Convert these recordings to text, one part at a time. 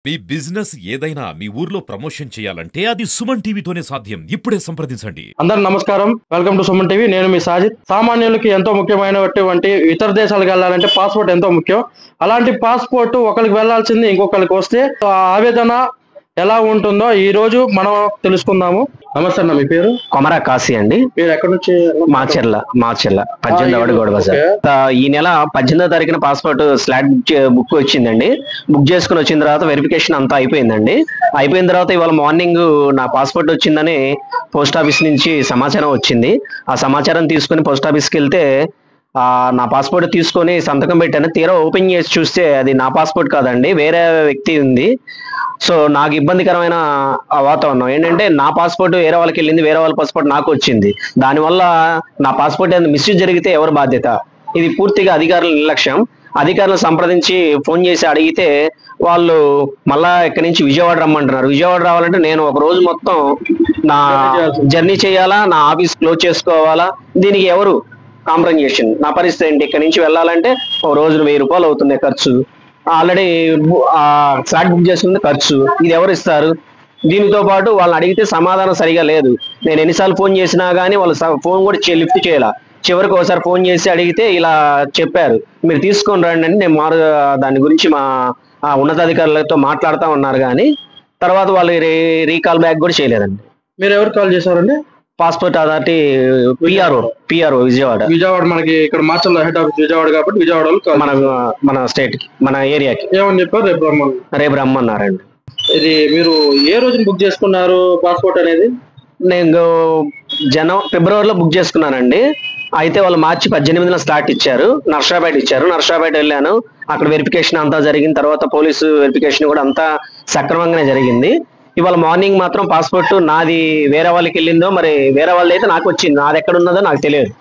మీ business ఏదైనా మీ ఊర్లో promotion చేయాలంటే అది సుమన్ టీవీతోనే సాధ్యం. ఇప్పుడే సంప్రదించండి. అందరూ నమస్కారం. Welcome to Suman TV. నేను మీ సాజిద్. సామాన్యులకి ఎంతో ముఖ్యమైనటువంటి ఇతర దేశాలకు వెళ్ళాలంటే పాస్పోర్ట్ ఎంతో ముఖ్యం. అలాంటి పాస్పోర్ట్ ఒకరికి వెళ్ళాల్సింది ఇంకొకరికి వస్తే ఆ ఆవేదన ఎలా ఉంటుందో ఈ రోజు మనం తెలుసుకుందాము. నమస్తే అన్న, మీ పేరు? కొమరా కాశీ అండి. మీరు ఎక్కడి నుంచి? మాచెర్ల 18వ గొడవ సార్. ఈ నెల 18వ తారీఖున పాస్పోర్ట్ స్లాట్ బుక్ వచ్చిందండి. బుక్ చేసుకుని వచ్చిన తర్వాత వెరిఫికేషన్ అంతా అయిపోయిందండి. అయిపోయిన తర్వాత ఇవాళ మార్నింగ్ నా పాస్పోర్ట్ వచ్చిందని పోస్ట్ ఆఫీస్ నుంచి సమాచారం వచ్చింది. ఆ సమాచారం తీసుకుని పోస్ట్ ఆఫీస్కి వెళ్తే నా పాస్పోర్ట్ తీసుకొని సంతకం పెట్టాను. తీరా ఓపెన్ చేసి చూస్తే అది నా పాస్పోర్ట్ కాదండి, వేరే వ్యక్తి ఉంది. సో నాకు ఇబ్బందికరమైన వాతావరణం ఏంటంటే నా పాస్పోర్ట్ వేరే వాళ్ళకి వెళ్ళింది, వేరే వాళ్ళ పాస్పోర్ట్ నాకు వచ్చింది. దానివల్ల నా పాస్పోర్ట్ మిస్యూజ్ జరిగితే ఎవరు బాధ్యత? ఇది పూర్తిగా అధికారుల నిర్లక్ష్యం. అధికారులను సంప్రదించి ఫోన్ చేసి అడిగితే వాళ్ళు మళ్ళా ఇక్కడి నుంచి విజయవాడ రమ్మంటున్నారు. విజయవాడ రావాలంటే నేను ఒక రోజు మొత్తం నా జర్నీ చేయాలా, నా ఆఫీస్ క్లోజ్ చేసుకోవాలా? దీనికి ఎవరు కాంప్రమైజేషన్? నా పరిస్థితి ఏంటి? ఇక్కడి నుంచి వెళ్ళాలంటే ఒక రోజు 1000 రూపాయలు అవుతుంది ఖర్చు. ఆల్రెడీ ఫ్లాట్ బుక్ చేసుకుంటే ఖర్చు, ఇది ఎవరు ఇస్తారు? దీనితో పాటు వాళ్ళని అడిగితే సమాధానం సరిగా లేదు. నేను ఎన్నిసార్లు ఫోన్ చేసినా కానీ వాళ్ళు ఫోన్ కూడా లిఫ్ట్ చేయాల. చివరికి ఒకసారి ఫోన్ చేసి అడిగితే ఇలా చెప్పారు, మీరు తీసుకొని రండి అని. నేను దాని గురించి మా ఉన్నతాధికారులతో మాట్లాడుతూ ఉన్నారు కానీ తర్వాత వాళ్ళు రీకాల్ బ్యాక్ కూడా చేయలేదండి. మీరు ఎవరు కాల్ చేశారండి? Passport authority PRO Vijayawada. మనకి ఇక్కడ మాచర్ల హెడ్ ఆఫీస్ విజయవాడ కాబట్టి విజయవాడలో మన స్టేట్ కి, మన ఏరియాకి. ఏమని చెప్పారు? రేపు రమ్మన్నారండి. ఇది మీరు ఏ రోజున బుక్ చేసుకున్నారు పాస్పోర్ట్ అనేది? నేను ఫిబ్రవరిలో బుక్ చేసుకున్నానండి. అయితే వాళ్ళు మార్చి 18న స్లాట్ ఇచ్చారు, నర్సాపేట వెళ్ళాను. అక్కడ వెరిఫికేషన్ అంతా జరిగిన తర్వాత పోలీసు వెరిఫికేషన్ కూడా అంతా సక్రమంగానే జరిగింది. ఇవాళ మార్నింగ్ మాత్రం పాస్పోర్ట్ నాది వేరే వాళ్ళకి వెళ్ళిందో, మరి వేరే వాళ్ళది అయితే నాకు వచ్చింది. నాది ఎక్కడ ఉన్నదో నాకు తెలియదు.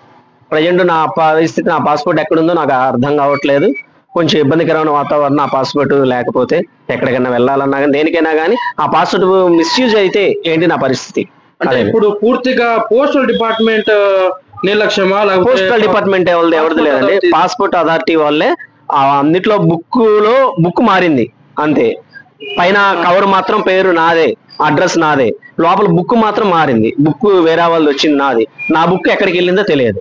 ప్రజెంట్ నా పరిస్థితి, నా పాస్పోర్ట్ ఎక్కడుందో నాకు అర్థం కావట్లేదు. కొంచెం ఇబ్బందికరమైన వాతావరణం. నా పాస్పోర్ట్ లేకపోతే ఎక్కడికైనా వెళ్ళాలన్నా కానీ దేనికైనా కానీ ఆ పాస్పోర్ట్ మిస్యూజ్ అయితే ఏంటి నా పరిస్థితి? ఇప్పుడు పూర్తిగా పోస్టల్ డిపార్ట్మెంట్ నిర్లక్ష్యమా? పోస్టల్ డిపార్ట్మెంట్ ఎవరిది లేదండి, పాస్పోర్ట్ అథారిటీ వాళ్ళే. అన్నిట్లో బుక్ మారింది అంతే. పైన కవర్ మాత్రం పేరు నాదే, అడ్రస్ నాదే, లోపల బుక్ మాత్రం మారింది. బుక్ వేరే వాళ్ళది వచ్చింది, నాది. నా బుక్ ఎక్కడికి వెళ్ళిందో తెలియదు.